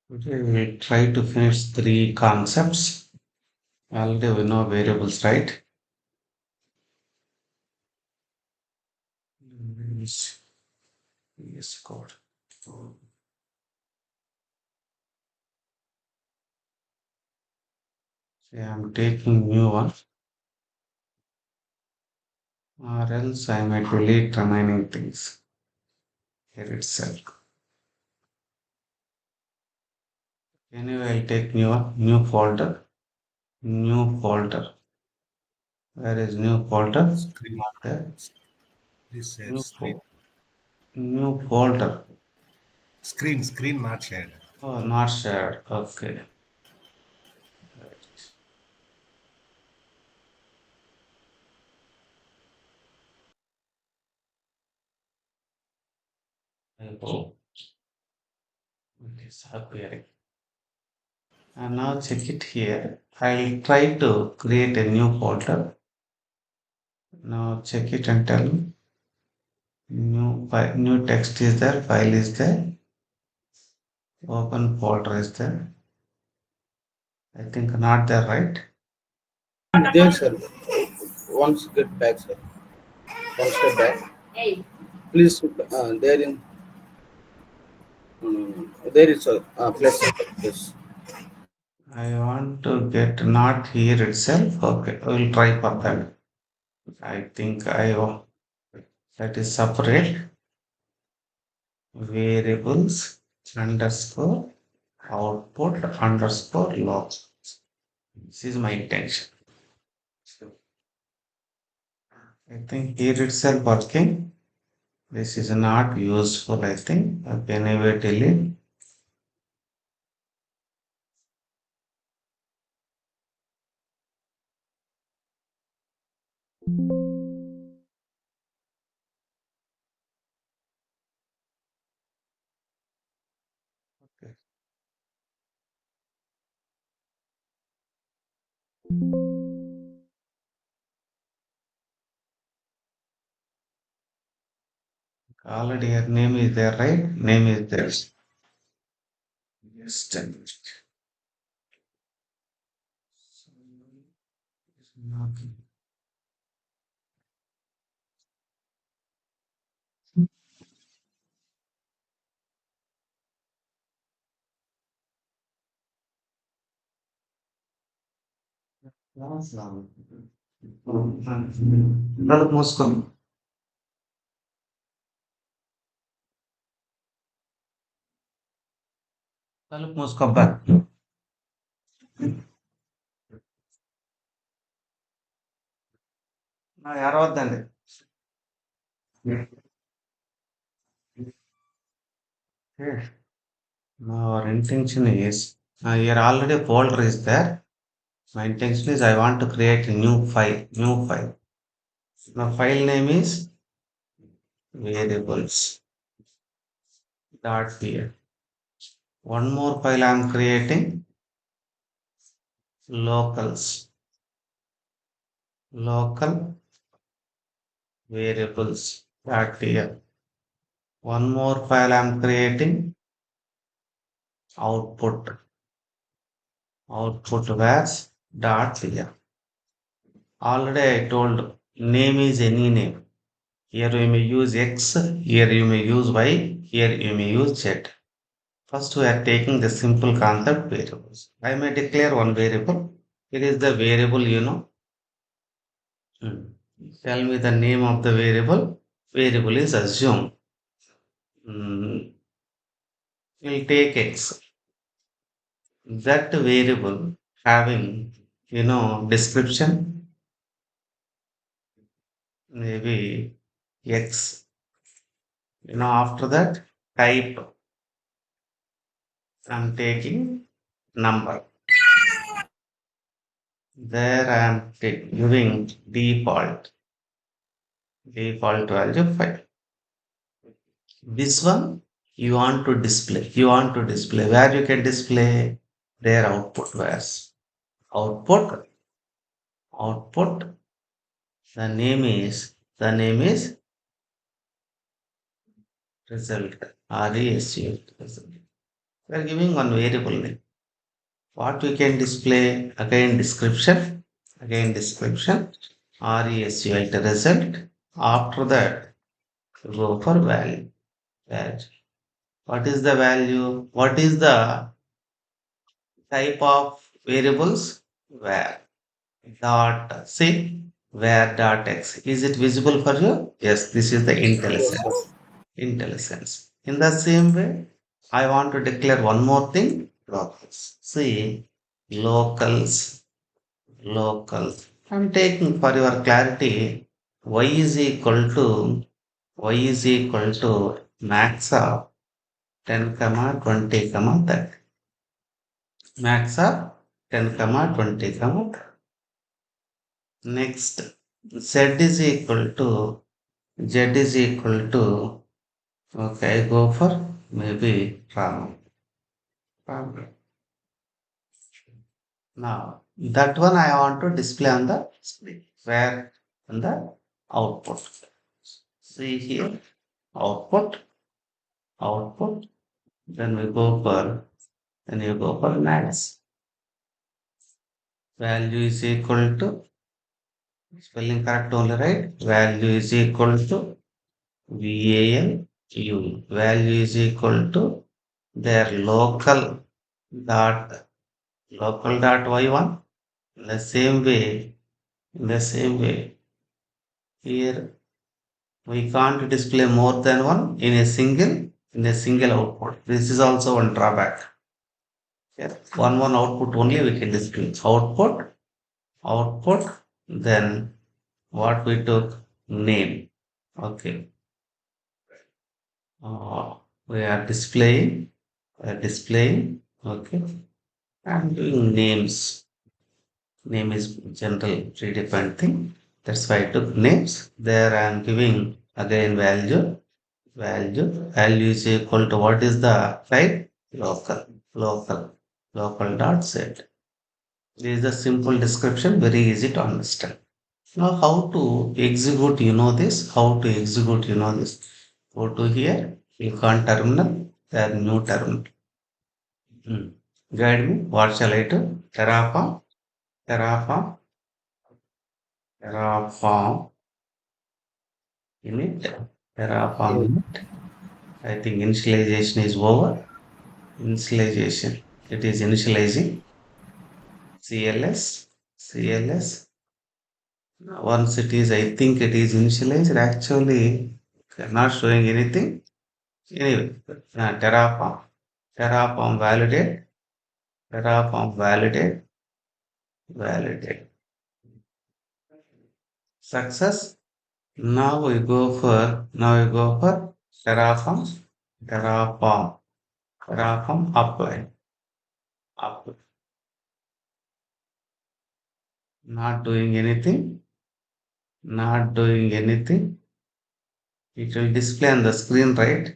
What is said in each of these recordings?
Today we try to finish three concepts. Already we know variables, right? Yes, yes, God. So I'm taking new one, or else I might delete remaining things here itself. Anyway, I'll take new one, new folder, new folder. Where is new folder? Screen. Not there. Please share New screen. new folder. Screen not shared. Oh, not shared. Okay. Right. I hope it is appearing. And now check it here. I'll try to create a new folder. Now check it and tell me. New file, new text is there, file is there, open folder is there. I think not there, right? There, sir. Once get back, sir. One step back. Please, there in there is a plus. Yes. I want to get not here itself. Okay, I will try for that. I think that is separate variables underscore output underscore log. This is my intention. So I think here itself working. This is not useful, I think. Okay, anyway, delete. Okay. Already her name is there, right? Name is there. Yes, then so it's not తలుపు మూసుకో తలుపు మూసుకోబ్బా అరవద్దండి Okay. Now our intention is here already a folder is there. My intention is I want to create a new file. New file. Now file name is variables dot pl. One more file I am creating locals. Local variables dot pl. One more file I am creating output. Output was dot pl. Already I told name is any name. Here you may use X, here you may use Y, here you may use Z. First, we are taking the simple concept variables. I may declare one variable. It is the variable, you know. Hmm. Tell me the name of the variable. Variable is assume. Hmm. We'll take X. That variable having, description, maybe X. After that, type. I'm taking number. There I am giving default value 5. This one you want to display where you can display their output where's output the name is result result. We are giving one variable name. What we can display? Again description. Again description. result result. After that, go for value. Value. What is the value? What is the type of variables? Where dot say where dot x. Is it visible for you? Yes, this is the Yes, sir. intelligence. Intelligence. In the same way, I want to declare one more thing. Locals. See, locals, locals. I'm taking for your clarity. Y is equal to y is equal to max of 10 comma 20 comma 30. Max of 10 comma 20 comma 30. Next, z is equal to z is equal to okay, I go for maybe Ram. Ram. Now that one I want to display on the screen. Where on the output. See here output, output. Then we go for then you go for max. Value is equal to spelling correct only, right? Value is equal to VALU. Value is equal to their local dot y1. In the same way, in the same way, here we can't display more than one in a single output. This is also one drawback. Yeah. One output only we can display. Output, then what we took name. Okay. We are displaying. Okay. I'm doing names. Name is general predefined thing. That's why I took names. There I am giving again value. Value is equal to what is the type? Local. Local dot set. This is a simple description, very easy to understand. Now how to execute, you know this? How to execute, you know this? Go to here, click on terminal, then new terminal. Hmm. Guide me, what shall I do? Terraform, Terraform init, Terraform Yes. init. I think initialization is over. Initialization. It is initializing. CLS. Once it is, I think it is initialized. Actually, not showing anything. Anyway, Terraform. Terraform validate. Terraform validate. Success. Now we go for Terraform. Terraform. Terraform apply. Apply. Not doing anything. Not doing anything. It will display on the screen, right?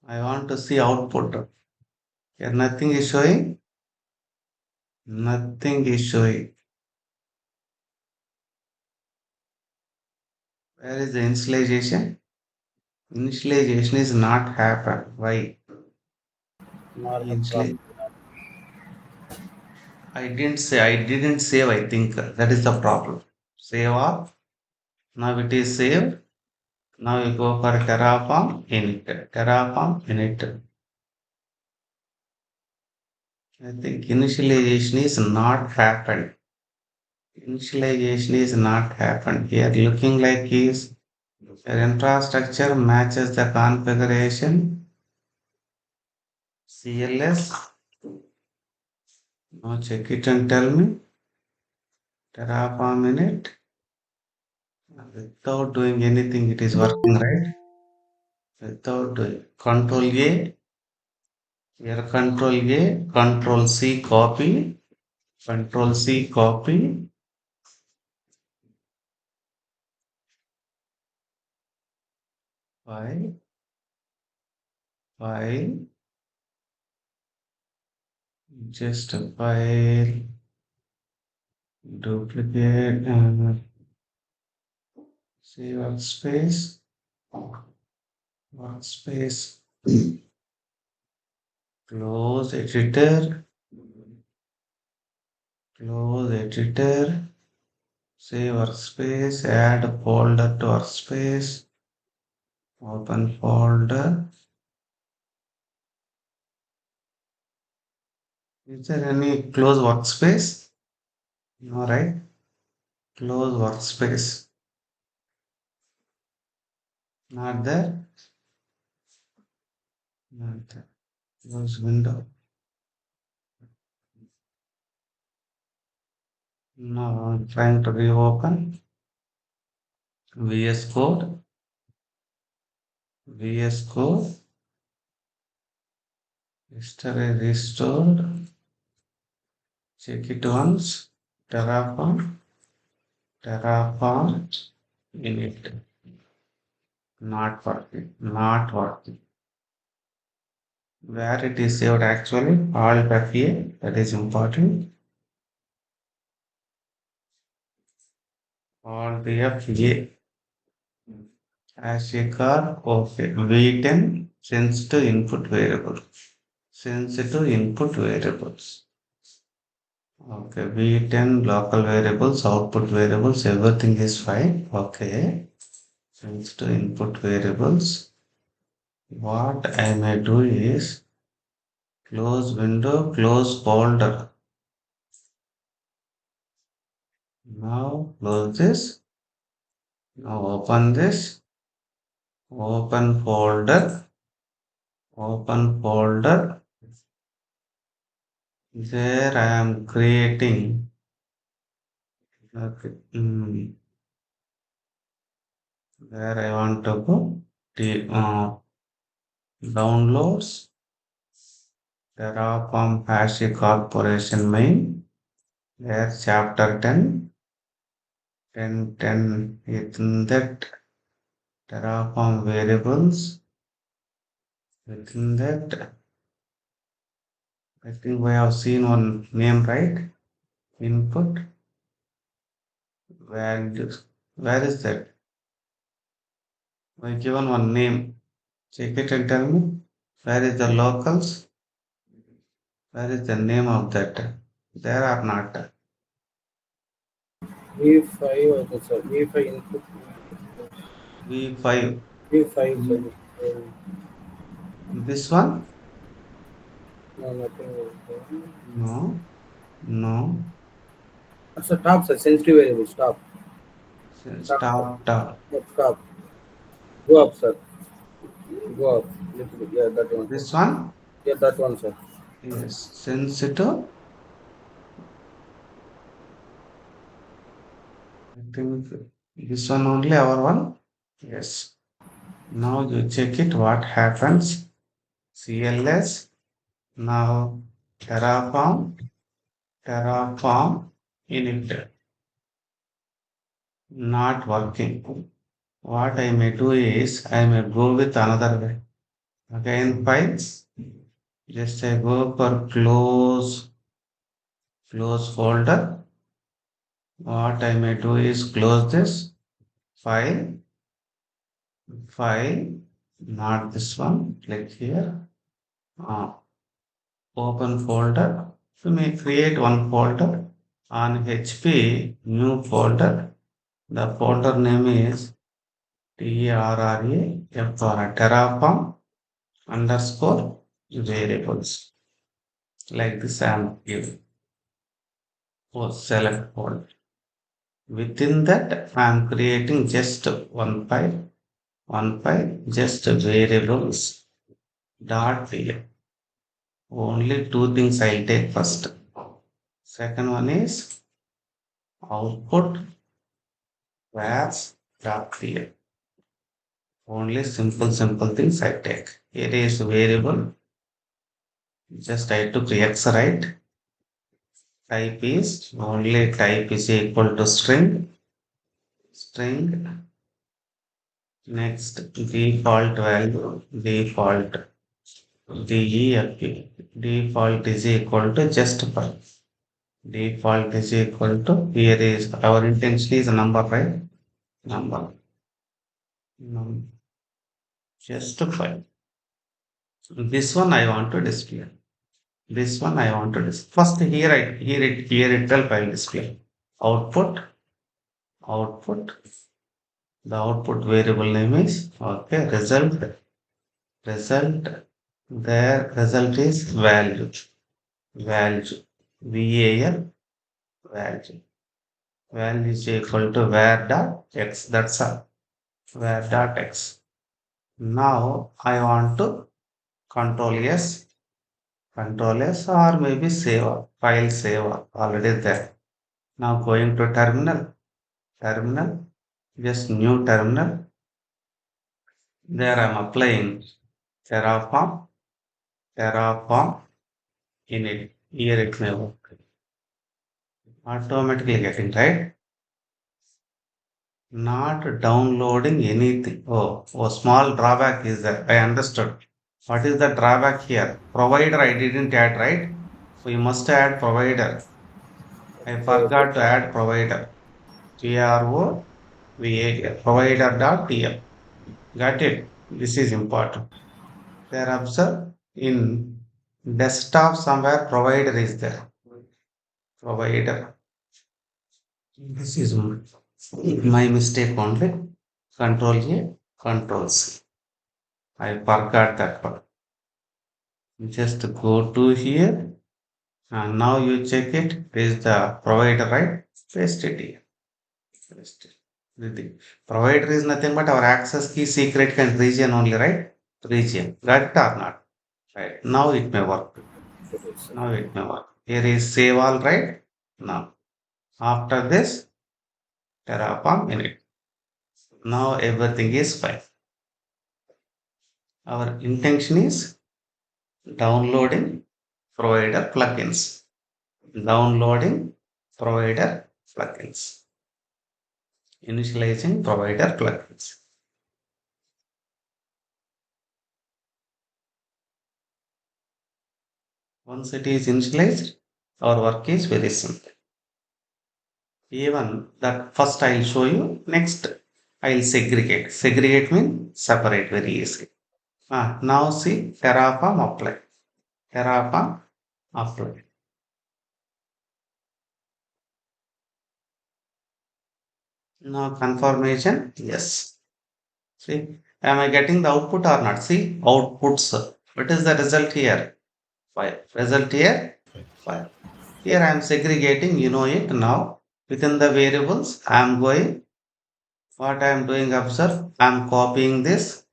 I want to see output. Here nothing is showing. Nothing is showing. Where is the initialization? Initialization is not happen. Why? Not the Initially, problem. I didn't save, I think that is the problem. Save off. Now it is saved. Now you go for Terraform init. Terraform init. I think initialization is not happened. Initialization is not happened. Here looking like is your infrastructure matches the configuration. CLS. Now check it and tell me. Terraform init. Without doing anything, it is working, right? Without doing Control A, here Control C copy, Control C copy, file, file, just a file, duplicate, save workspace, workspace. Close editor, close editor, save workspace, add folder to workspace, open folder. Is there any close workspace? No, right? Close workspace. Not there. Not there. Close window. Now I'm trying to reopen. VS Code. VS Code. Yesterday restored. Check it once. Terraform. Terraform. Init. Not working. Not working. Where it is saved actually? Alt F-A. That is important. Alt F-A. As a car. Okay. V10 sends to input variable. Sends it to input variables. Okay. V10 local variables, output variables, everything is fine. Okay. Sends to input variables. What I may do is close window, close folder. Now close this. Now open this. Open folder. Open folder. There I am creating. Okay. Where I want to go. The downloads. Terraform Hashi Corporation main. There chapter 10. 10 within that Terraform variables. Within that, I think we have seen one name, right? Input values. Where is that? We given one name. Check it and tell me. Where is the locals? Where is the name of that? There are not. V5 okay, sir. V5 input. V5. V5 sorry. This one? No, nothing. No. No. So top, sir. Sensitive variable. Stop. Stop, sir. Stop. Stop. Stop. Go up, sir. Go up. Little bit. Yeah, that one, sir. This one? Yeah, that one, sir. Yes. Sensitive. I think this one only our one. Yes. Now you check it. What happens? CLS. Now Terraform. Terraform init. Not working. What I may do is I may go with another way. Again files. Just I go for close folder. What I may do is close this file, file, not this one. Click here. Uh, Open folder. You may create one folder on HP. New folder. The folder name is Terraform underscore variables. Like this, I am giving. Select folder. Within that, I am creating just one file, just variables dot here. Only two things I'll take first. Second one is output was dot here. Only simple things I take. Here is variable. Just I took x, right? Type is only type is equal to string. String. Next default value. Default. DEF. Default is equal to just 5. Default is equal to here is our intention is a number, right? Number. Just 5. This one I want to display. This one I want to display. First here itself I will display. Output, output. The output variable name is okay. Result. Their result is value. Value. VAL value. Value is equal to var dot x. That's all. Var dot x. Now I want to control yes, control S, or maybe save file save already there. Now going to terminal, just new terminal. There I'm applying Terraform, Terraform in it. Here it may work. Automatically getting right. Not downloading anything. Oh, small drawback is there. I understood. What is the drawback here? Provider I didn't add, right? We must add provider. I forgot to add provider. PROVA provider.tl. Got it? This is important. There observe in desktop somewhere provider is there. Provider. This is my mistake only. Control A, control C. I forgot that part. Just go to here and now you check it. Is the provider right? Paste it here. Paste it. The provider is nothing but our access key, secret and region only, right? Region. Got it or not? Right. Now it may work. Now it may work. Here is save all, right? Now. After this, Terraform init. Now everything is fine. Our intention is downloading provider plugins. Downloading provider plugins. Initializing provider plugins. Once it is initialized, our work is very simple. Even that first I'll show you. Next, I'll segregate. Segregate means separate very easy. Now see Terraform apply. Terraform apply. Now confirmation, yes. See, am I getting the output or not? See, outputs. What is the result here? 5. Result here? 5. Here I am segregating, you know it now. Within the variables, I am going, what I am doing, observe, I am copying this,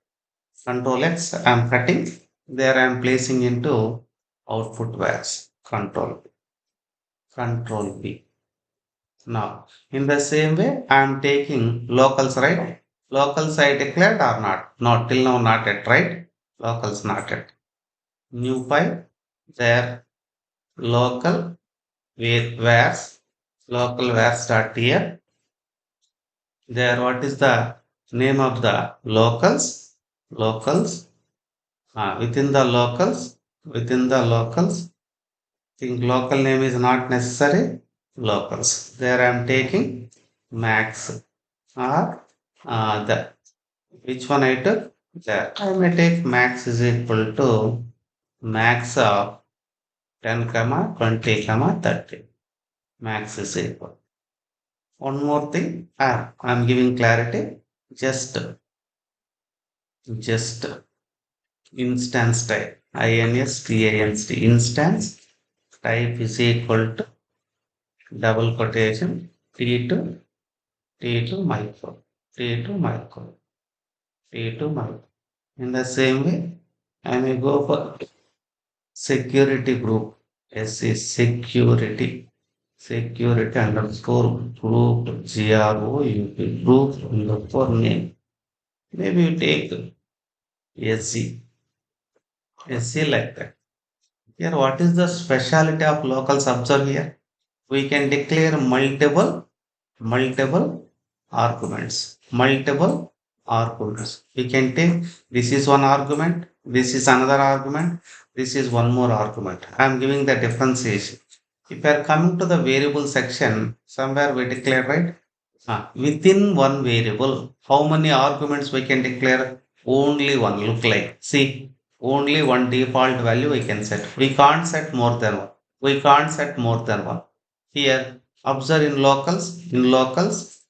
control X, I am cutting, there I am placing into output values, control B. Now, in the same way, I am taking locals, right? Locals I declared or not? Not till now, not yet, right? Locals not yet. New file, there, local, where's, local where's.tl. There, what is the name of the locals? Locals. Within the locals, think local name is not necessary. Locals. There I am taking max or the which one I took? There. I may take max is equal to max of 10 comma 20 comma 30. Max is equal. One more thing. I'm giving clarity. Just instance type. INSTANS instance type is equal to double quotation T to micro, T to micro, T to micro. In the same way, I may go for security group. SC security underscore group group underscore name. Maybe you take SC like that. Here, what is the speciality of locals? Observe here. We can declare multiple arguments. Multiple arguments. We can take this is one argument, this is another argument, this is one more argument. I am giving the differentiation. If we are coming to the variable section, somewhere we declare, right? Within one variable, how many arguments we can declare? Only one. Look like. See, Only one default value we can set. We can't set more than one. We can't set more than one. Here, observe in locals,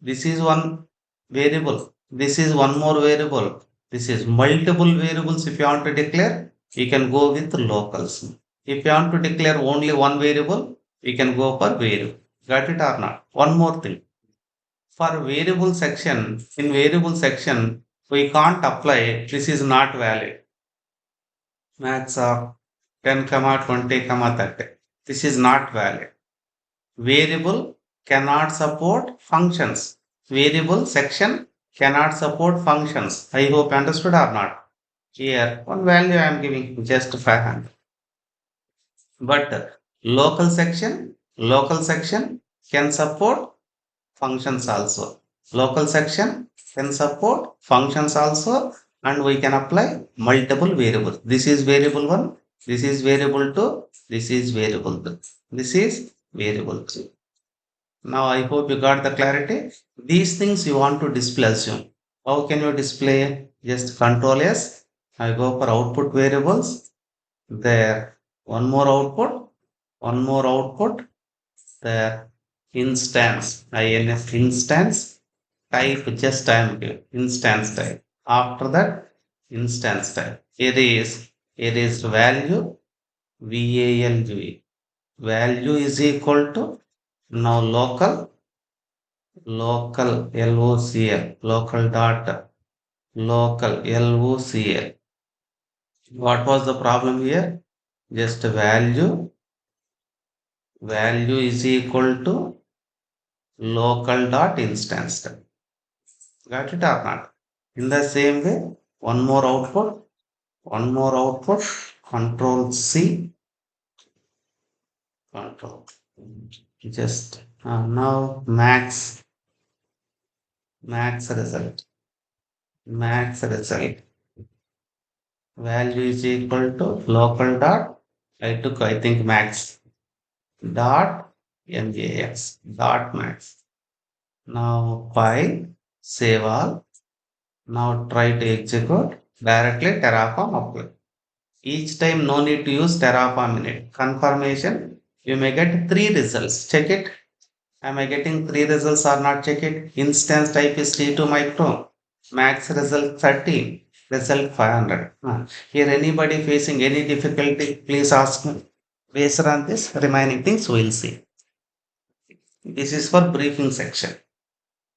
this is one variable. This is one more variable. This is multiple variables. If you want to declare, you can go with locals. If you want to declare only one variable, you can go for variable. Got it or not? One more thing. For variable section, in variable section, we can't apply this is not valid. Max of 10, comma 20, comma 30. This is not valid. Variable cannot support functions. Variable section cannot support functions. I hope you understood or not. Here, one value I am giving just 500. But local section can support functions also. Local section can support functions also, and we can apply multiple variables. This is variable 1, this is variable 2, this is variable 2, this is variable 3. Now I hope you got the clarity. These things you want to display assume. How can you display? Just control S. I go for output variables. There, one more output. There, instance, instance type just time give instance type. After that, instance type. It is value value. Value is equal to now local LOCL, local dot, local LOCL. What was the problem here? Just value is equal to local dot instance. Got it or not? In the same way, one more output, control C, control. Just now max result, max result. Value is equal to local dot. I took, I think, max dot max. Now file, save all. Now try to execute directly Terraform apply. Each time no need to use Terraform in it. Confirmation, you may get 3 results. Check it. Am I getting 3 results or not? Check it. Instance type is T2 micro. Max result 13. Result 500. Here anybody facing any difficulty, please ask me. Based on this, remaining things we'll see. This is for briefing section.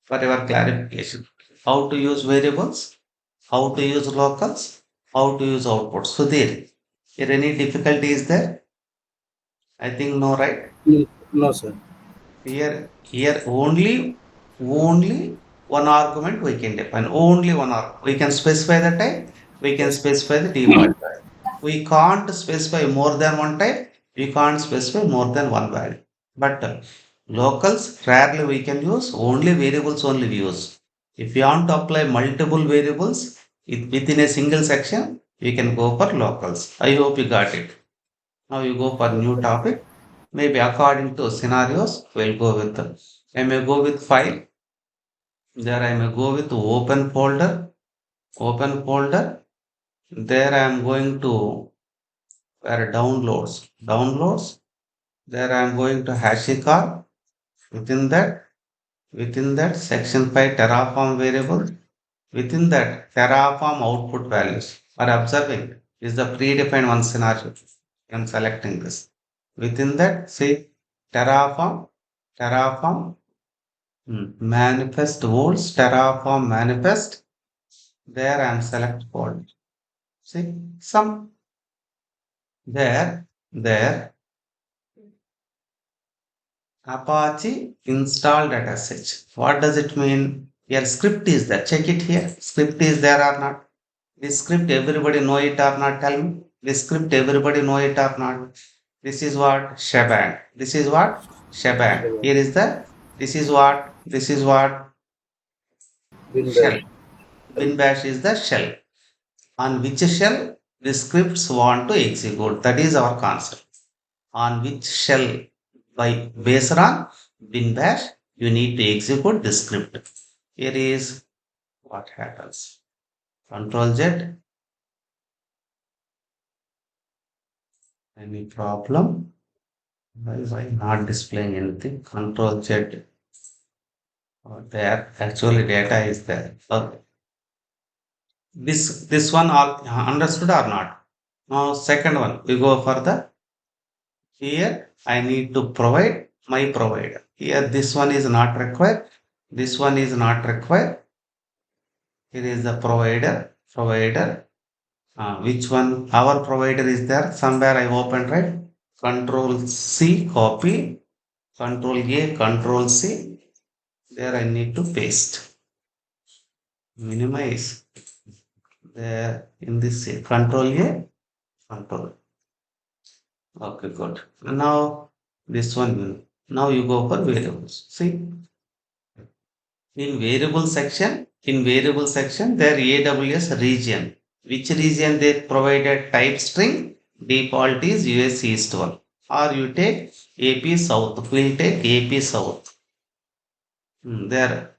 For your clarification. How to use variables, how to use locals, how to use outputs. So there, here any difficulty is there? I think no, right? No, no, sir. Here only one argument we can define. Only one argument. We can specify the type. We can Yes. specify the default type. We can't specify more than one type. We can't specify more than one value. But locals rarely we can use. Only variables only we use. If you want to apply multiple variables within a single section, we can go for locals. I hope you got it. Now you go for new topic. Maybe according to scenarios, we'll go with I may go with file. There I may go with open folder. Open folder. There I am going to where downloads. Downloads. There I am going to HashiCorp. Within that, within that section 5 Terraform variable. Within that Terraform output values are observing is the predefined one scenario. I am selecting this. Within that, say Terraform manifest rules, Terraform manifest. There I am select folder. See some there Apache install dataset. What does it mean? Here script is there. Check it here. Script is there or not? This script everybody know it or not? Tell me. This script everybody know it or not? This is what? Shebang. This is what? Shebang. Sure. Here is the, this is what? This is what? Been Shell. there. Bin bash is the shell. On which shell the scripts want to execute. That is our concept. On which shell by based on bin bash you need to execute the script. Here is what happens. Control Z. Any problem? Why not displaying anything? Control Z. There, actually data is there. Okay. This one all understood or not? Now second one, we go further. Here I need to provide my provider. Here this one is not required. This one is not required. Here is the provider. Which one? Our provider is there. Somewhere I opened, right? Control C, copy. Control A, Control C. There I need to paste. Minimize. There in this Control A, Control. Okay, good. And now this one. Now you go for variables. See, in variable section, there AWS region. Which region they provided type string? Default is US East one. Or you take AP South. We'll take AP South. There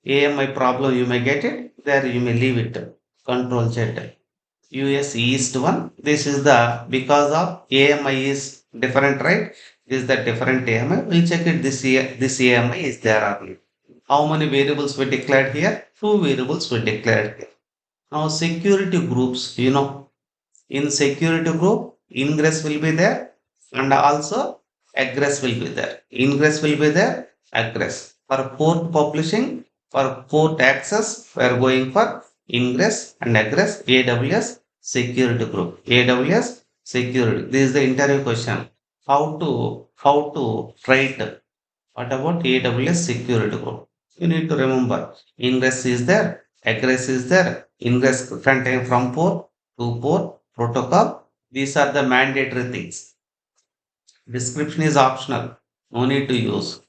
AMI problem you may get it. There you may leave it. Control Z. US East one. This is the because of AMI is different, right? This is the different AMI. We'll check it this year. This AMI is there or not. How many variables were declared here? Two variables were declared here. Now security groups, in security group, ingress will be there and also egress will be there. Ingress will be there, egress. For port publishing, for port access, we are going for ingress and egress, AWS security group. AWS security. This is the interview question. How to write what about AWS security group? You need to remember ingress is there, egress is there, ingress front end from port to port protocol. These are the mandatory things. Description is optional. No need to use.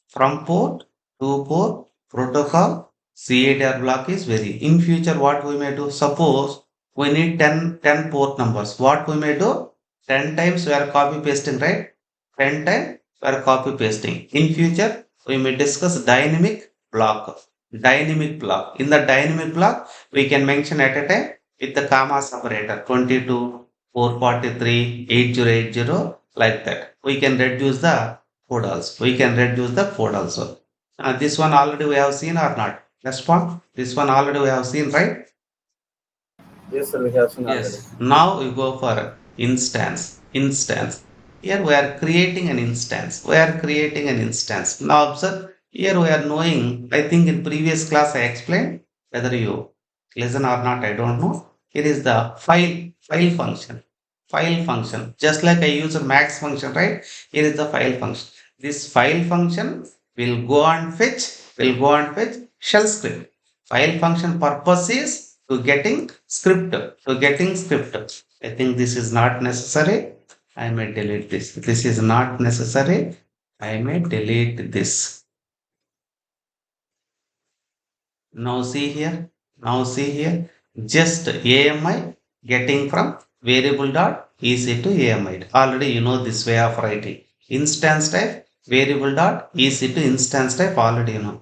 From port to port protocol, CADR block is very. In future, what we may do? Suppose we need 10 port numbers. What we may do? 10 times we are copy pasting, right? 10 times we are copy pasting. In future, we may discuss dynamic block. Dynamic block. In the dynamic block, we can mention at a time with the comma separator 22, 443, 8080, like that. We can reduce the code also. We can reduce the code also. This one already we have seen or not? Respond. This one already we have seen, right? Yes, sir, we have seen already. Yes. Now we go for instance. Instance. Here we are creating an instance. We are creating an instance. Now observe. Here we are knowing. I think in previous class I explained. Whether you listen or not, I don't know. Here is the file function. File function. Just like I use a max function, right? Here is the file function. This file function will go and fetch shell script. File function purpose is to getting script. I think this is not necessary. I may delete this. This is not necessary. I may delete this. Now see here. Now see here. Just AMI getting from variable dot EC to AMI. Already you know this way of writing. Instance type variable dot EC to instance type already you know.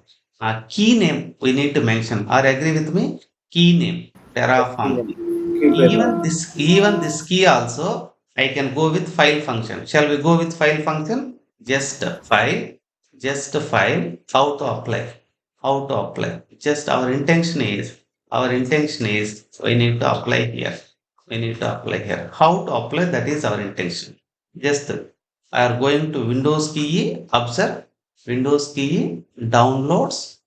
Key name we need to mention. Are agree with me? Key name. Yes, Terraform. keep it Even this key also I can go with file function. Shall we go with file function? Just file how to apply. Just our intention is we need to apply here. How to apply, that is our intention. Just I are going to Windows key, observe Windows key, downloads,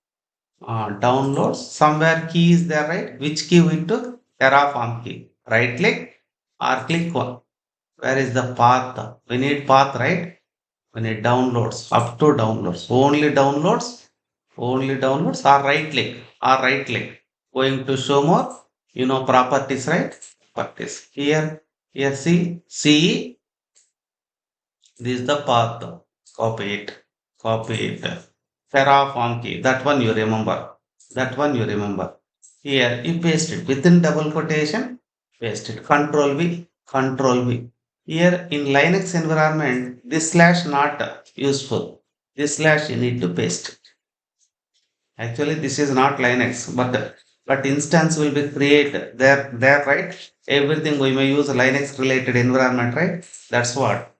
somewhere key is there, right? Which key we took? Terraform key. Right click or click one. Where is the path? We need path, right? We need downloads, up to downloads. Only downloads or right click. Going to show more, properties, right? Properties. Here see, this is the path. Copy it. Copy it. Terraform key. That one you remember. Here you paste it within double quotation. Paste it. Control V. Control V. Here in Linux environment, this slash not useful. This slash you need to paste it. Actually, this is not Linux, but but instance will be created there, right? Everything we may use Linux related environment, right? That's what.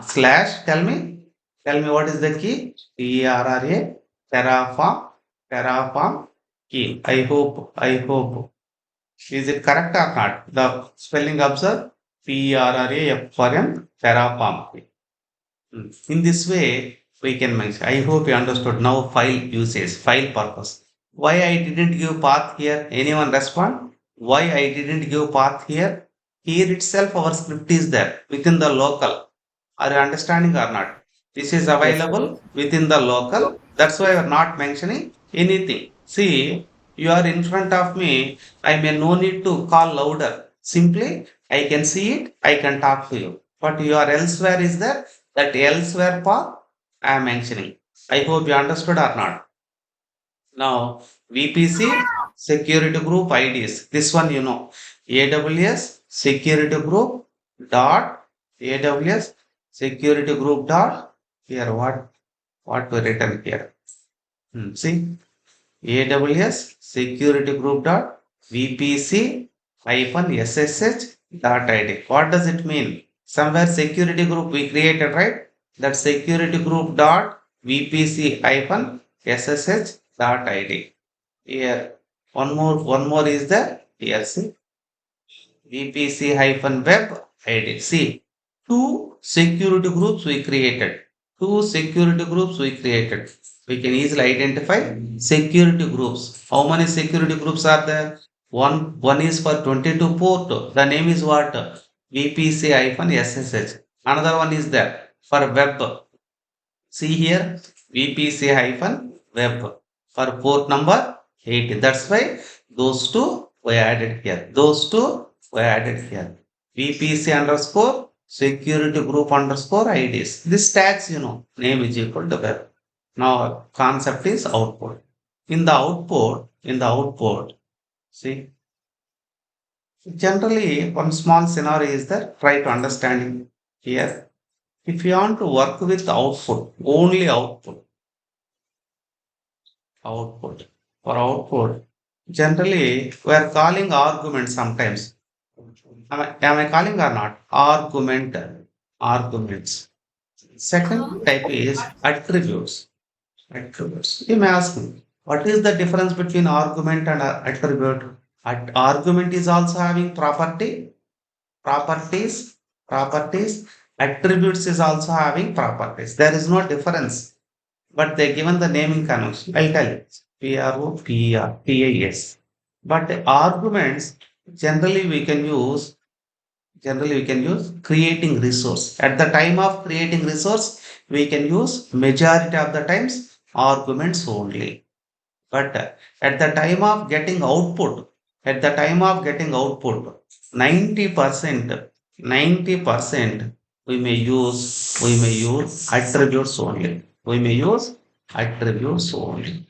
Slash, tell me what is the key? Terra, Terraform, Terraform key. I hope. Is it correct or not? The spelling observe Terra for M, Terraform. In this way, we can mention. I hope you understood now file usage, file purpose. Why I didn't give path here? Anyone respond? Why I didn't give path here? Here itself our script is there within the local. Are you understanding or not? This is Yes, sir. available within the local. That's why I'm not mentioning anything. See, you are in front of me. I may no need to call louder. Simply, I can see it. I can talk to you. But you are elsewhere is there. That elsewhere part I am mentioning. I hope you understood or not. Now, VPC security group IDs. This one you know. AWS security group dot AWS security group dot here what we written here. See AWS security group dot VPC hyphen SSH dot ID. What does it mean? Somewhere security group we created, right? That security group dot VPC hyphen SSH dot ID. Here, one more is the here. See, VPC-web ID. See, two security groups we created. Two security groups we created. We can easily identify security groups. How many security groups are there? One is for 22 port. The name is what? VPC-SSH. Another one is there for web. See here, VPC-web for port number 80. That's why those two were added here. Those two were added here. VPC underscore security group underscore IDs. This tags, name is equal to web. Now concept is output. In the output, see, generally one small scenario is that try to understanding here. If you want to work with output, only output. For output, generally we are calling argument sometimes. Am I calling or not? Arguments. Second type is attributes. Attributes. You may ask me, what is the difference between argument and attribute? Argument is also having properties, properties. Attributes is also having properties. There is no difference, but they given the naming convention. I'll tell you. PROPRPAS. But the arguments generally we can use creating resource. At the time of creating resource, we can use majority of the times arguments only. But at the time of getting output, at the time of getting output, 90%, 90% we may use attributes only. We may use attributes only.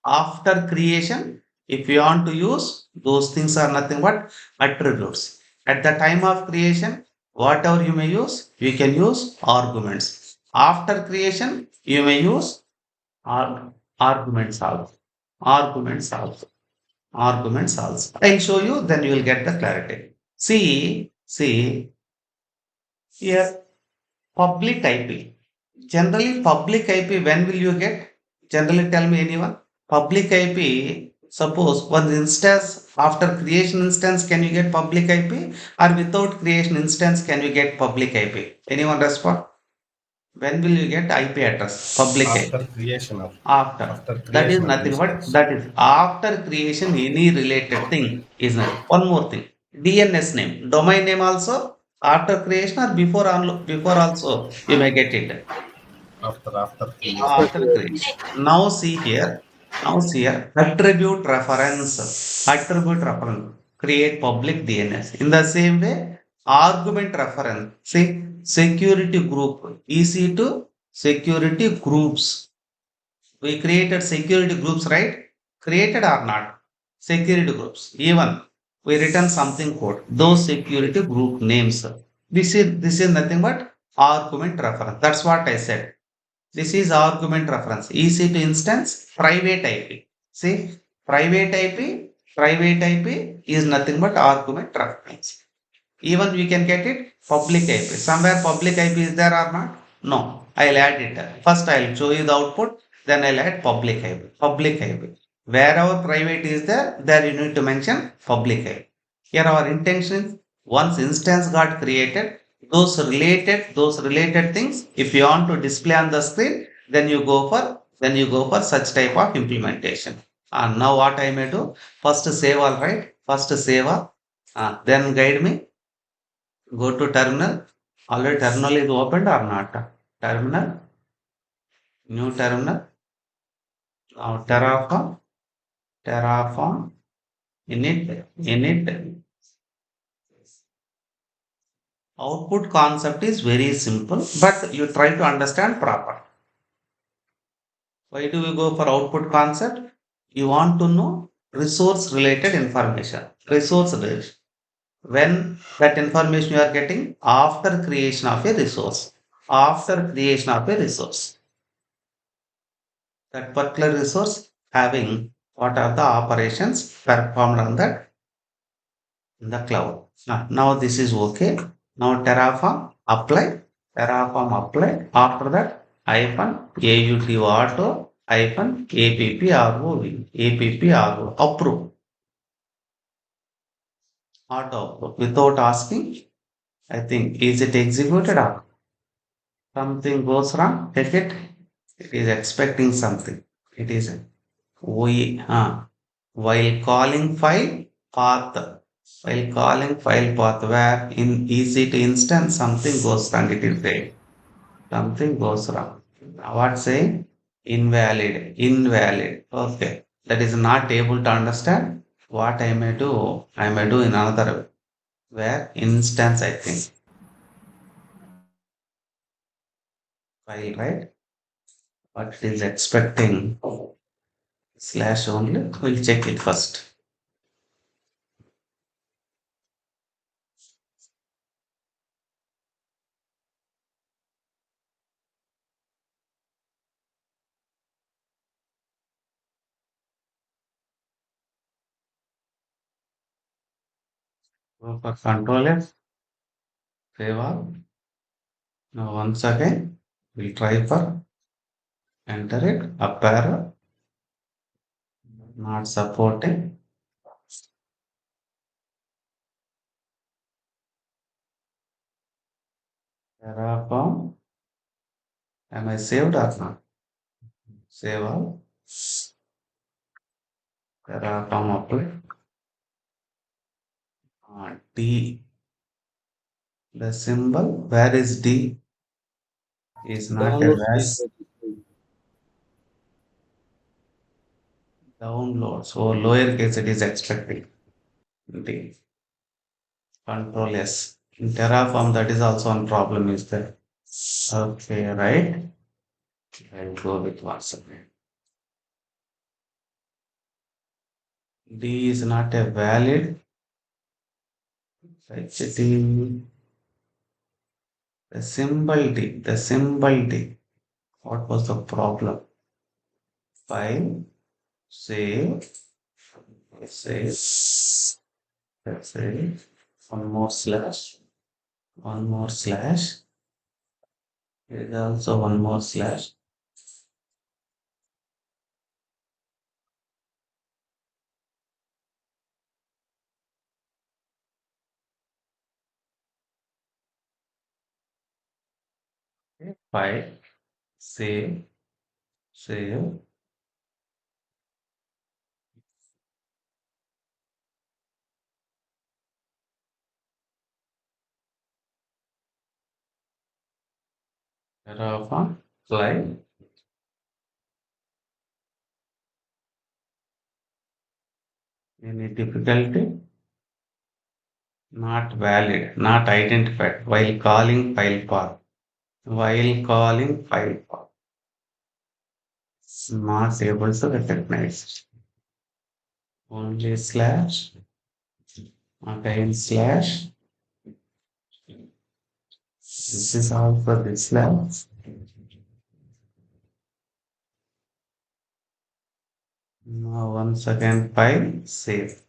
After creation, if you want to use, those things are nothing but attributes. At the time of creation, whatever you may use, you can use arguments. After creation, you may use arguments also. Arguments also. Arguments also. I'll show you, then you will get the clarity. See here, public IP. Generally, public IP, when will you get? Generally, tell me anyone. Public IP, suppose one instance, after creation instance, can you get public IP? Or without creation instance, can you get public IP? Anyone respond? When will you get IP address? Public IP. After creation of After. after That is creation of nothing but instance. that is after creation, any related thing is not. One more thing. DNS name, domain name also after creation or before also you may get it. After creation. After After creation. creation. Now see here, attribute reference. Attribute reference. Create public DNS. In the same way, argument reference. See, security group. Easy to security groups. We created security groups, right? Created or not? Security groups. Even we written something code. Those security group names. This is nothing but argument reference. That's what I said. This is argument reference. EC to instance, private IP. See, Private IP is nothing but argument reference. Even we can get it public IP. Somewhere public IP is there or not? No. I'll add it. First I'll show you the output, then I'll add public IP. Public IP. Wherever private is there, there you need to mention public IP. Here our intention, once instance got created, those related things, if you want to display on the screen, then you go for such type of implementation. And now what I may do? First save all, right? First save all. Then guide me. Go to terminal. Already terminal is opened or not? Terminal, new terminal. Now Terraform, init. Output concept is very simple, but you try to understand proper. Why do we go for output concept? You want to know resource related information. Resource related. When that information you are getting after creation of a resource. After creation of a resource. That particular resource having what are the operations performed on that in the cloud. Now this is okay. Now Terraform apply. After that hyphen AUT auto hyphen APP ROV approve auto approve without asking. I think is it executed or something goes wrong? Take it. It is expecting something. It is we while calling file path where in easy to instance something goes wrong, it is there. Something goes wrong. Now what saying? Invalid. Okay. That is not able to understand what I may do. I may do in another way. Where instance I think. File, right? What it is expecting slash only. We'll check it first. Go for control F, save all. Now once again, we'll try for enter it, up arrow, not supporting. Terraform, am I saved or not? Save all. Terraform apply. D, the symbol, where is D? Is not a Downloads value. this. Download. So lowercase it is expecting. D. Control S. In Terraform, that is also one problem is there. Okay, right? I'll go with once again. D is not a valid. Exiting the symbol D. What was the problem? File, save, save, save, one more slash, here is also one more slash. Okay. File, save, Terraform, fly. Any difficulty? Not valid, not identified while calling file path. While calling file path. Not able to recognize. Only slash, again slash. This is also this slash. Now once again file, save.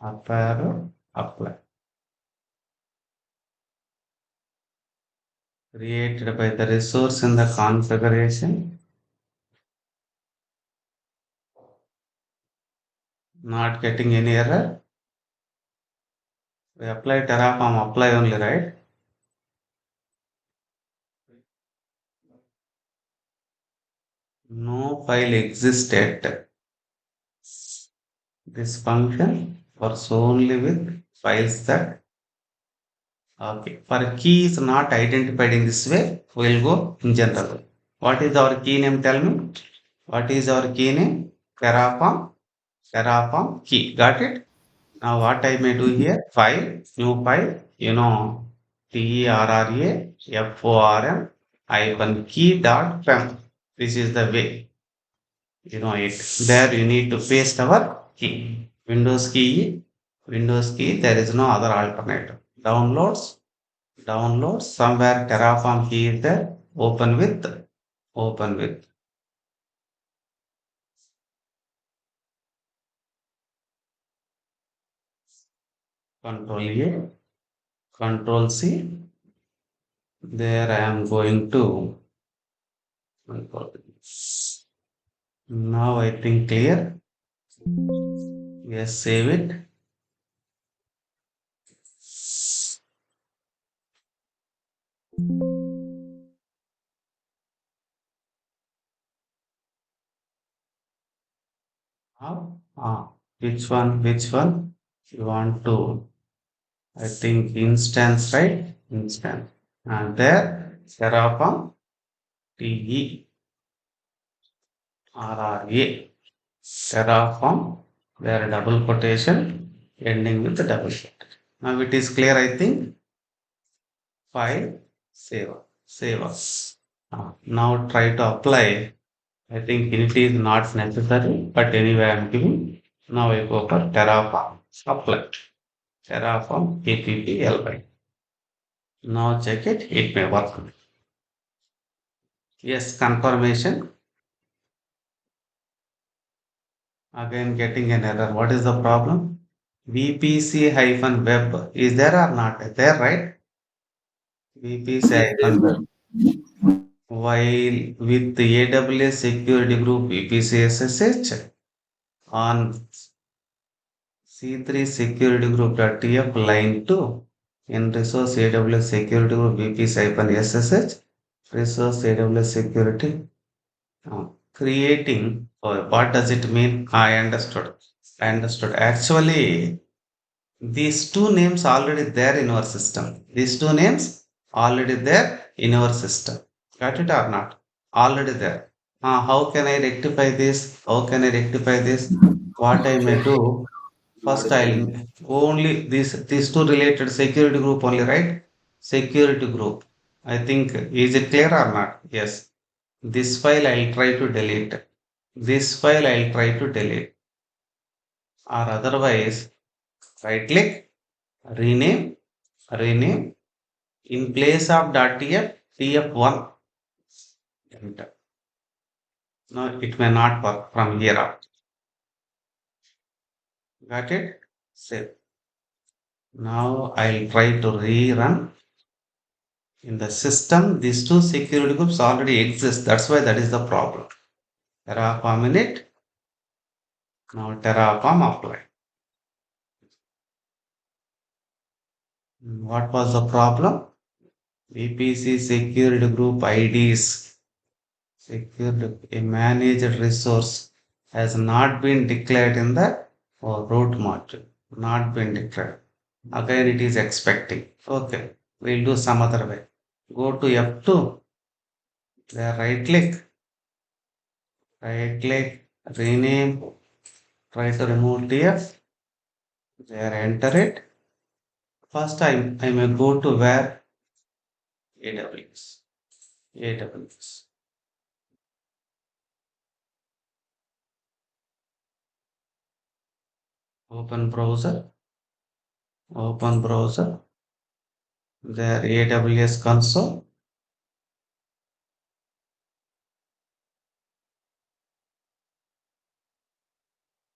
Up arrow, apply. Created by the resource in the configuration. Not getting any error. We apply Terraform, apply only, right? No file existed. This function works only with files that. Okay. For key is not identified in this way, we'll go in general. What is our key name? Tell me. What is our key name? Terraform. Terraform key. Got it? Now what I may do here? File, new file, TERRAFORM hyphen key dot fm. This is the way. It. There you need to paste our key. Windows key, there is no other alternative. Downloads, somewhere Terraform key is there. Open with. Control A, Control C. There I am going to. Now I think clear. Yes, save it. Now, which one? Which one? You want to? I think instance, right? Instance. And there, Terraform TERRA. Terraform. There double quotation ending with the double quotation. Now it is clear, I think. File, save us. Now try to apply. I think it is not necessary, but anyway, I'm giving. Now I go for Terraform. Apply. Terraform APP. Now check it. It may work. Yes, confirmation. Again, getting an error. What is the problem? VPC-web is there or not? There, right? Yes, there, VPC-web. sir. While with the AWS security group VPC-SSH on C3 security group.tf line 2 in resource AWS security group VPC-SSH resource AWS security creating. Oh, what does it mean? I understood. Actually, these two names already there in our system. These two names already there in our system. Got it or not? Already there. How can I rectify this? How can I rectify this? What I may do? First, Modify. I'll only these two related security group only, right? Security group. I think is it clear or not? Yes. This file I'll try to delete. This file I'll try to delete. Or otherwise, right click, rename, rename in place of .tf, tf1. Enter. No, it may not work from here out. Got it? Save. Now I'll try to rerun. In the system, these two security groups already exist. That's why that is the problem. Terraform init. Now Terraform apply. What was the problem? VPC security group IDs. Secured a managed resource has not been declared in the root module. Not been declared. Again, it is expecting. Okay, we'll do some other way. Go to F2. There, right click, rename, try to remove TF. There, enter it. First time I may go to where AWS. AWS. Open browser. Open browser. There, AWS console.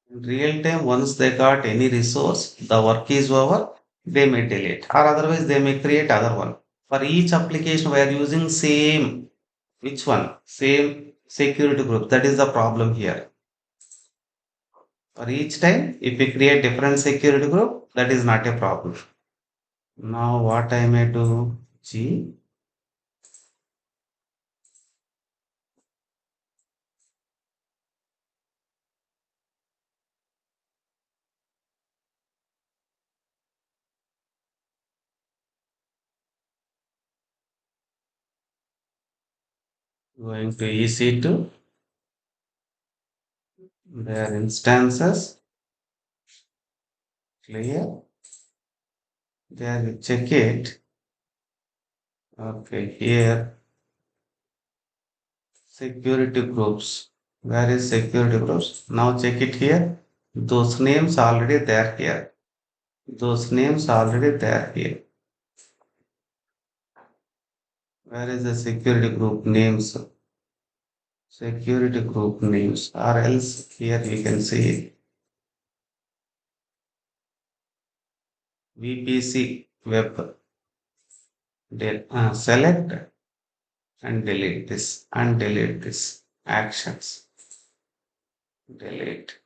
In real time, once they got any resource, the work is over, they may delete, or otherwise they may create other one. For each application, we are using same, which one? Same security group. That is the problem here. For each time, if we create different security group, that is not a problem. Now what I may do? G going to EC2, their instances, clear. There we check it. Okay, here security groups. Where is security groups? Now check it here. Those names already there here. Those names already there here. Where is the security group names? Security group names. Or else here you can see VPC web. Select and delete this and delete this actions. Delete.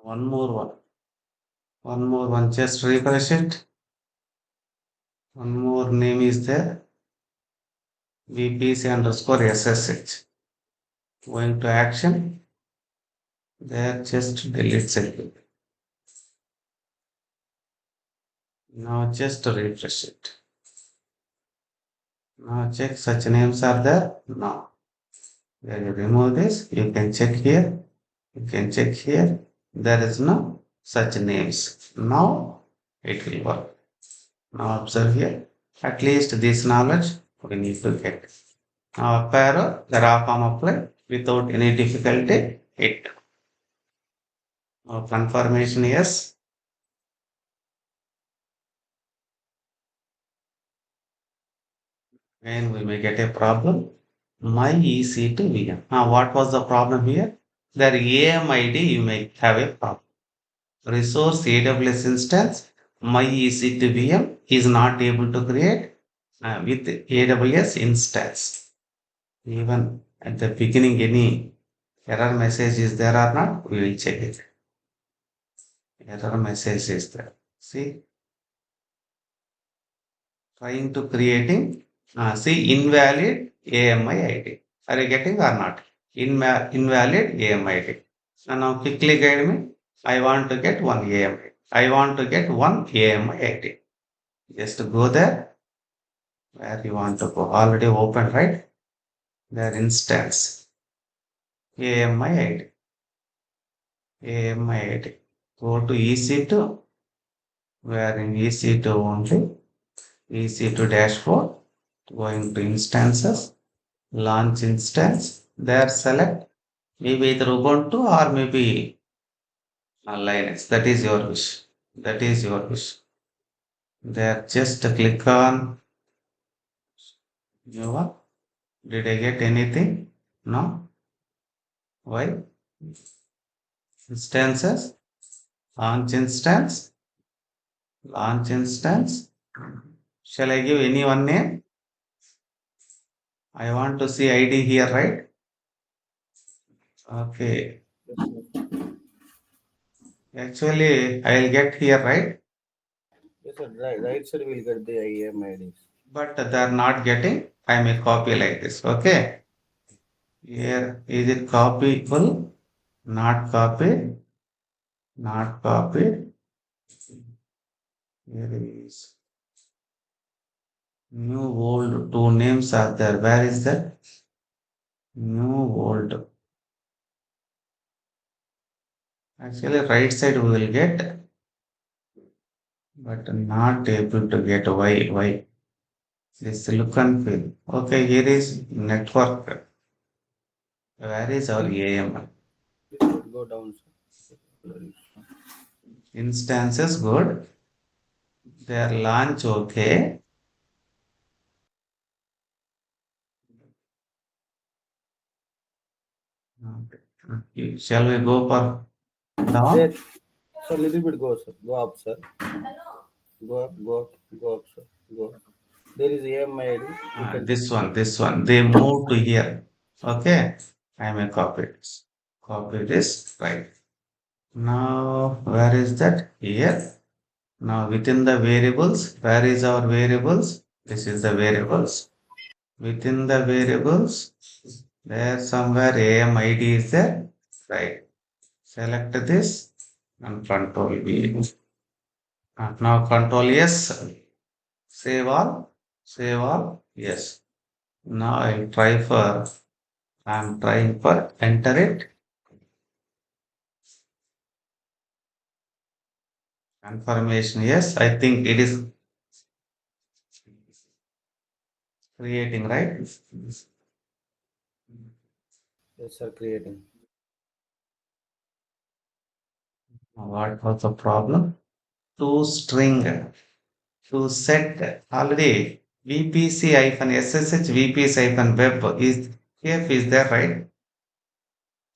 One more one. One more one. Just refresh it. One more name is there. VPC underscore SSH. Going to action. There just delete it. Now just refresh it. Now check such names are there. No. When you remove this, you can check here. You can check here. There is no such names. Now it will work. Now observe here. At least this knowledge we need to get. Now up arrow, the raw form apply without any difficulty. It. Now confirmation yes. And we may get a problem. My EC to VM. Now what was the problem here? Their AMID you may have a problem. Resource AWS instance, my EC to VM is not able to create with AWS instance. Even at the beginning, any error message is there or not, we will check it. Error message is there. See, trying to creating, see invalid AMI ID. Are you getting or not? Invalid AMI ID. So now quickly guide me. I want to get one AMI. I want to get one AMI ID. Just go there where you want to go. Already open, right? Their instance. AMI ID. AMI ID. Go to EC2. Where in EC2 only. EC2 dashboard. Going to instances. Launch instance. There select maybe either Ubuntu or maybe Linux. That is your wish. That is your wish. There just click on new one. Did I get anything? No. Why? Instances. Launch instance. Launch instance. Shall I give any one name? I want to see ID here, right? Okay. Actually, I'll get here, right? Yes, sir. Right side will get the IAM IDs. But they're not getting. I may copy like this. Okay. Here, is it copyable? Not copied. Not copied. Here is new old two names are there. Where is that? New old. Actually, right side we will get, but not able to get why. This look and feel. Okay, here is network. Where is our AMI? This would go down, sir. Instances good. Their launch okay. Shall we go for There, down? sir, little bit go, sir. Go up, sir. Go up, go up, go up, sir. Go up. There is AMI ID. You can This one, this one. They move to here. Okay. I may copy this. Copy this. Right. Now, where is that? Here. Now, within the variables, where is our variables? This is the variables. Within the variables, there somewhere AMID is there. Right. Select this and control V. Now control yes. Save all. Save all. Yes. Now I'll try for, I'm trying for enter it. Confirmation. Yes. I think it is creating, right? yes, sir, creating. What was the problem? To string, to set already VPC-SSH VPC-web is here, is there, right?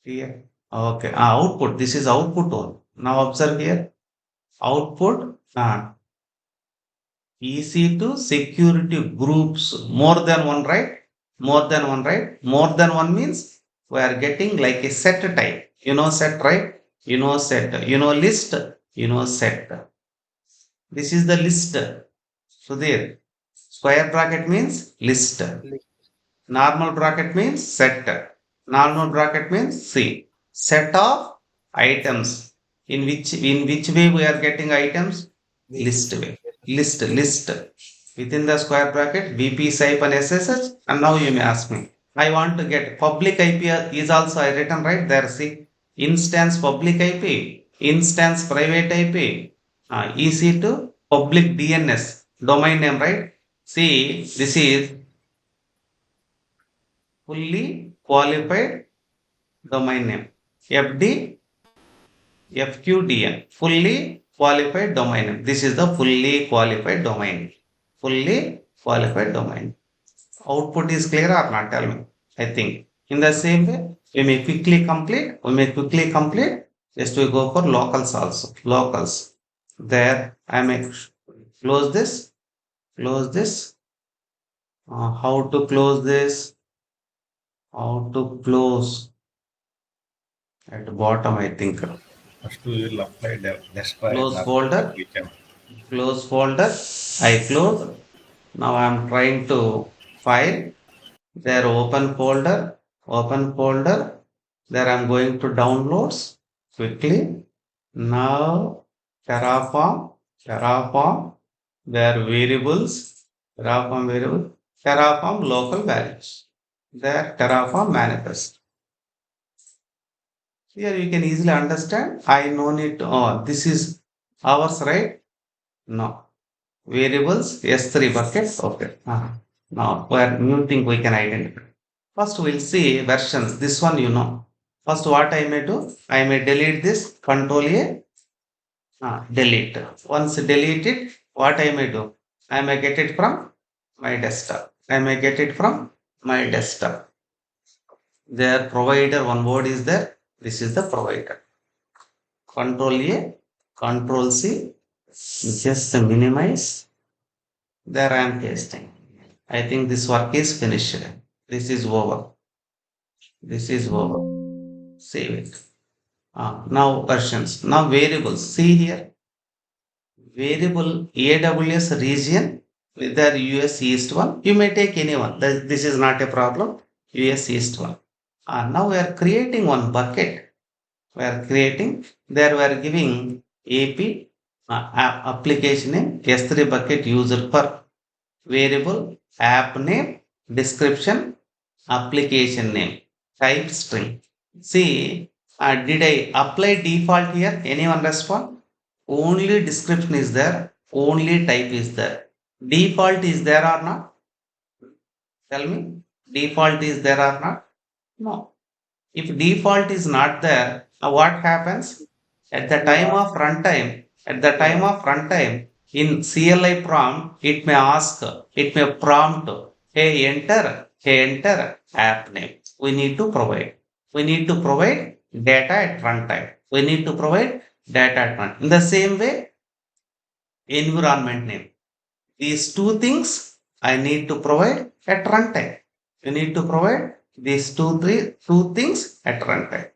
Here. Okay. Output. This is output one. Now observe here. Output. EC2 security groups. More than one, right? More than one, right? More than one means we are getting like a set type. You know set, right? You know set. You know list. You know set. This is the list. So there. Square bracket means list. Click. Normal bracket means set. Normal bracket means C. Set of items. In which way we are getting items? List VPC. way. Yes, sir. List. Within the square bracket, VP type and SSH. And now you may ask me. I want to get public IP is also I written right there. See, instance public IP, instance private IP, EC2 public DNS domain name, right? See, this is fully qualified domain name. FD FQDN, fully qualified domain name. This is the fully qualified domain. Fully qualified domain. Output is clear or not? Tell me. I think. In the same way, we may quickly complete. We may quickly complete. Just we go for locals also. Locals. There I may close this. Close this. How to close this? How to close? At the bottom, I think. First we will apply destroy Close that, folder. that we can. Close folder. I close. Now I am trying to file. There open folder. Open folder. There I am going to downloads quickly. Now Terraform. Terraform. There variables. Terraform variable. Terraform local values. There Terraform manifest. Here you can easily understand. I no need to. Oh, this is ours, right? No. Variables S3 buckets. Okay. Now, where new thing we can identify. First, we'll see versions. This one, you know. First, what I may do, I may delete this. Control A, delete. Once delete it, what I may do, I may get it from my desktop. I may get it from my desktop. Their provider, one word is there. This is the provider. Control A, Control C, just minimize. There I am pasting. I think this work is finished. This is over. This is over. Save it. Now versions. Now variables. See here. Variable AWS region, whether US East one. You may take anyone. This is not a problem. US East one. Now we are creating one bucket. We are creating. There we are giving AP application name S3 bucket user for variable app name description application name type string. See, did I apply default here? Anyone respond? Only description is there, only type is there. Default is there or not? Tell me. Default is there or not? No. If default is not there, what happens? At the It will time ask. of runtime, at the It will time ask. of runtime, in CLI prompt, it may ask, it may prompt, hey enter app name. We need to provide. we need to provide data at runtime. We need to provide data at runtime. In the same way, environment name. These two things I need to provide at runtime. You need to provide these two things at runtime.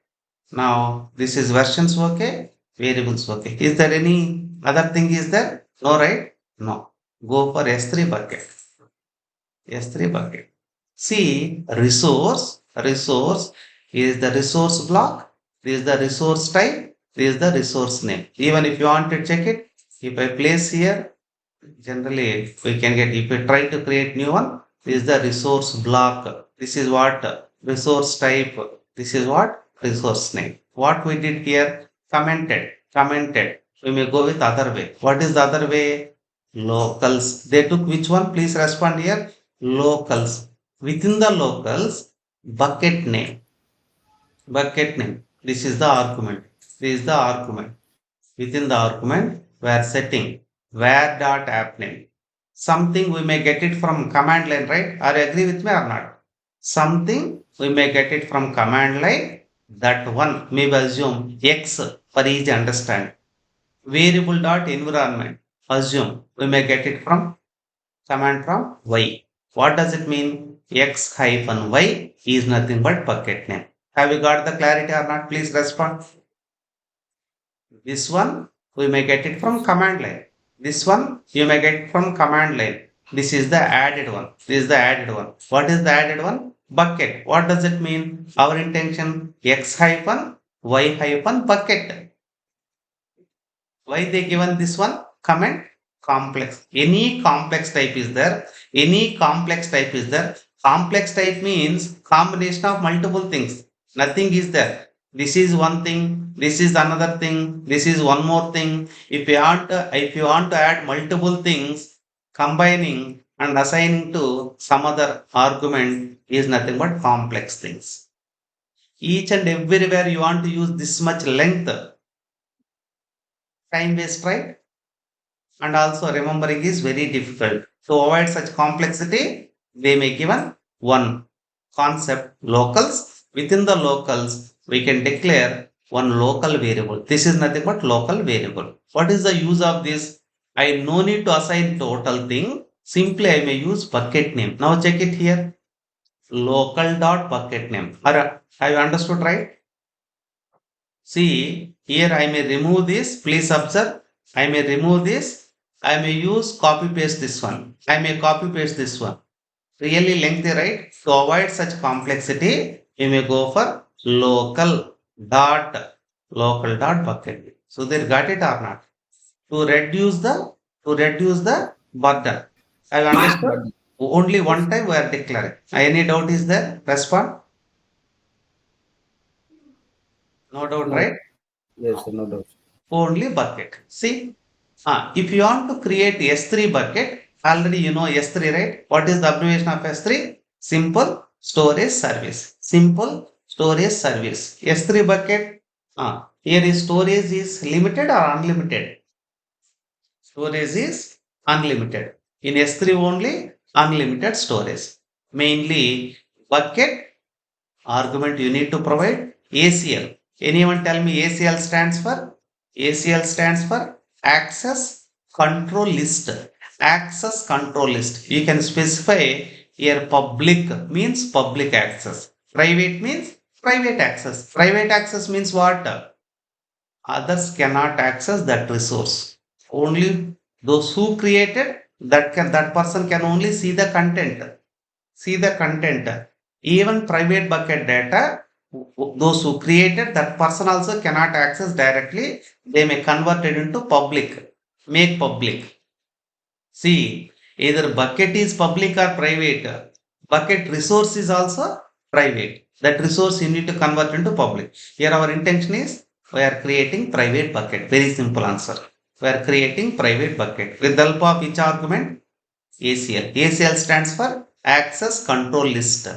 Now, this is versions okay, variables okay. Is there any other thing is there? No, right? No. Go for S3 bucket. S3 bucket. See, resource is the resource block, this is the resource type, this is the resource name. Even if you want to check it, if I place here, generally we can get, if we try to create new one, this is the resource block. This is what resource type, this is what resource name. What we did here, commented. We may go with other way. What is the other way? Locals. They took which one? Please respond here. Locals. Within the locals, bucket name. Bucket name. This is the argument. This is the argument. Within the argument, we are setting where dot app name. Something we may get it from command line, right? Are you agree with me or not? Something we may get it from command line. That one maybe assume X for easy understand. Variable dot environment. Assume we may get it from command from Y. What does it mean? X hyphen Y is nothing but bucket name. Have you got the clarity or not? Please respond. This one we may get it from command line. This one you may get from command line. This is the added one. This is the added one. What is the added one? Bucket. What does it mean? Our intention X hyphen Y hyphen bucket. Why they given this one? Comment complex. Any complex type is there. Any complex type is there. Complex type means combination of multiple things. Nothing is there. This is one thing. This is another thing. This is one more thing. If you want to add multiple things, combining and assigning to some other argument is nothing but complex things. Each and everywhere you want to use this much length, time waste, right? And also remembering is very difficult. To avoid such complexity, they may given one concept locals. Within the locals, we can declare one local variable. This is nothing but local variable. What is the use of this? I no need to assign total thing. Simply I may use bucket name. Now check it here. Local dot bucket name. Have you understood right? See, here I may remove this. Please observe. I may remove this. I may use copy paste this one. I may copy paste this one. Really lengthy, right? To avoid such complexity, you may go for local dot bucket. So they got it or not? To reduce the burden. I understood. But Only yes, one time we are declaring. Any doubt is there? Respond. No doubt, no, right? yes, no doubt. Only bucket. See, if you want to create S3 bucket, already you know S3, right? What is the abbreviation of S3? Simple storage service. Simple storage service. S3 bucket, here is storage is limited or unlimited? Storage is unlimited. In S3 only, unlimited storage. Mainly bucket argument you need to provide ACL. Anyone tell me ACL stands for? ACL stands for access control list. Access control list. You can specify here public means public access. Private means private access. Private access means what? Others cannot access that resource. Only those who created that person can only see the content. See the content. Even private bucket data, those who created that person also cannot access directly. They may convert it into public, make public. See, either bucket is public or private. Bucket resource is also private. That resource you need to convert into public. Here our intention is we are creating private bucket. Very simple answer. We are creating private bucket. With the help of which argument? ACL. ACL stands for Access Control List.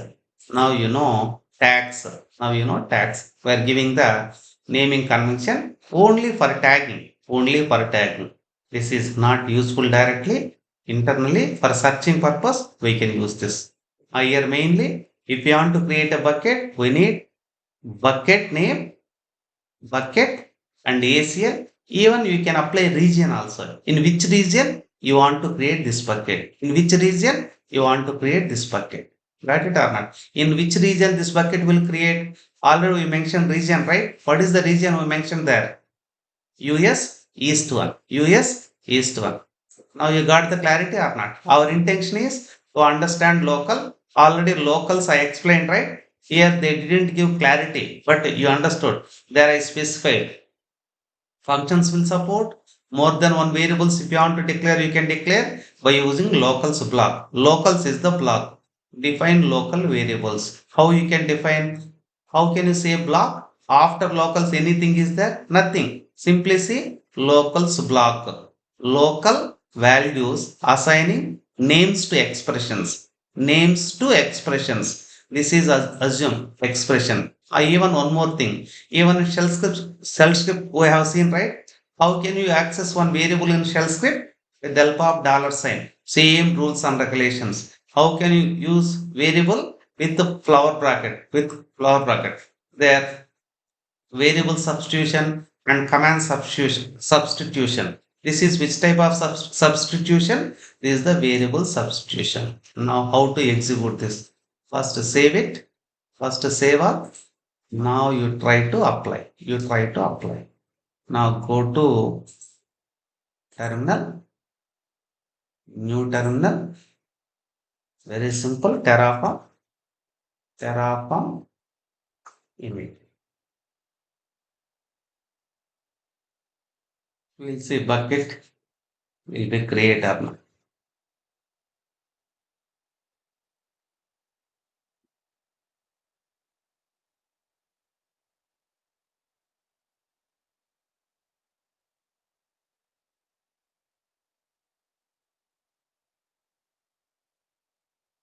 Now you know tags. Now you know tags. We are giving the naming convention only for tagging. Only for tagging. This is not useful directly. Internally, for searching purpose, we can use this. Here mainly, if you want to create a bucket, we need bucket name, bucket and ACL. Even you can apply region also. In which region you want to create this bucket? In which region you want to create this bucket? Got it or not? In which region this bucket will create? Already we mentioned region, right? What is the region we mentioned there? US East one. US East one. Now you got the clarity or not? Our intention is to understand local. Already locals I explained, right? Here they didn't give clarity, but you understood. There I specified. Functions will support more than one variables. If you want to declare, you can declare by using locals block. Locals is the block. Define local variables. How you can define? How can you say block? After locals, anything is there? Nothing. Simply say locals block. Local values assigning names to expressions. Names to expressions. This is assume expression. Even one more thing. Even in shell script we have seen, right? How can you access one variable in shell script? With the help of dollar sign. Same rules and regulations. How can you use variable with the flower bracket? With flower bracket. There variable substitution and command substitution. This is which type of substitution? This is the variable substitution. Now how to execute this? First save it. First save all. Now you try to apply. You try to apply. Now go to terminal, new terminal. Very simple. Terraform image. We'll see bucket will be created.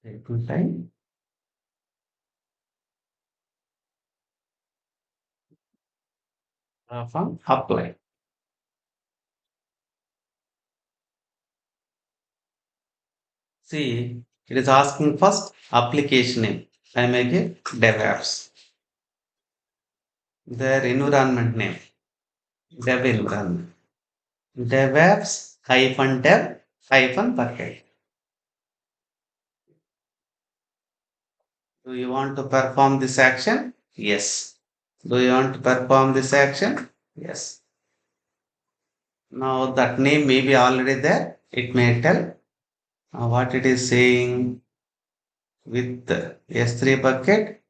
Take two time. Terraform apply. See, it is asking first application name. I make it dev apps. Their environment name, dev environment. Dev apps hyphen dev hyphen bucket. Do you want to perform this action? Yes. Do you want to perform this action? Yes. Now that name may be already there. It may tell what it is saying with S3 bucket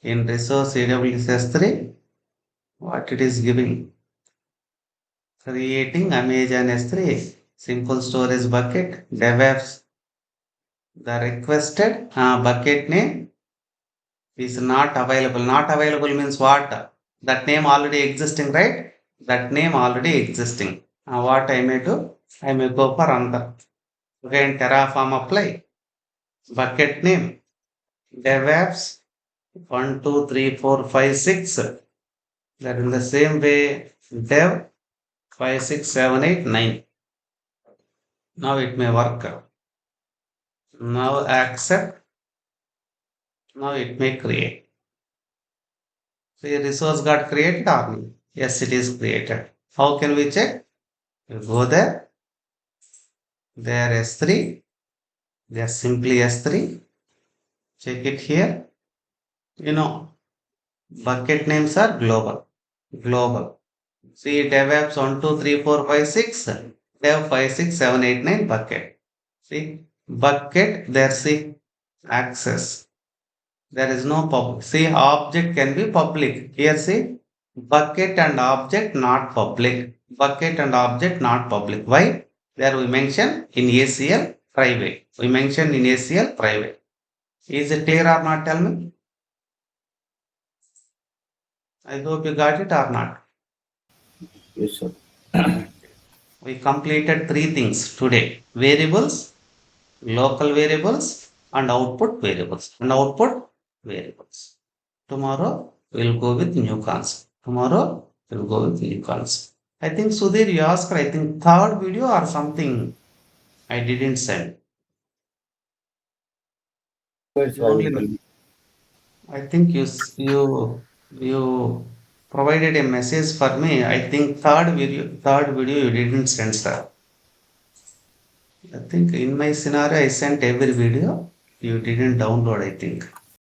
in resource AWS S3. What it is giving? Creating Amazon S3 simple storage bucket. DevOps. The requested bucket name is not available. Not available means what? That name already existing, right? That name already existing. What I may do? I may go for another. Again, Terraform apply. Bucket name. DevOps 1, 2, 3, 4, 5, 6. That in the same way, dev 5, 6, 7, 8, 9. Now it may work. Now accept. Now it may create. See, resource got created or not? Yes, it is created. How can we check? You go there. There S3. There simply S3. Check it here. You know, bucket names are global. Global. See, DevOps 1, 2, 3, 4, 5, 6. Dev 5, 6, 7, 8, 9 bucket. See, bucket, there see access. There is no public. See, object can be public. Here, see, bucket and object not public. Bucket and object not public. Why? There we mention in ACL private. We mention in ACL private. Is it clear or not? Tell me. I hope you got it or not. Yes, sir. We completed three things today: variables, local variables, and output variables. And output variables. Tomorrow we'll go with new concept. Tomorrow we'll go with new concept. I think Sudhir, you asked, I think third video or something I didn't send. Yes, You I will only, tell you. I think you You provided a message for me. I think third video you didn't send, sir. I think in my scenario I sent every video. You didn't download, I think.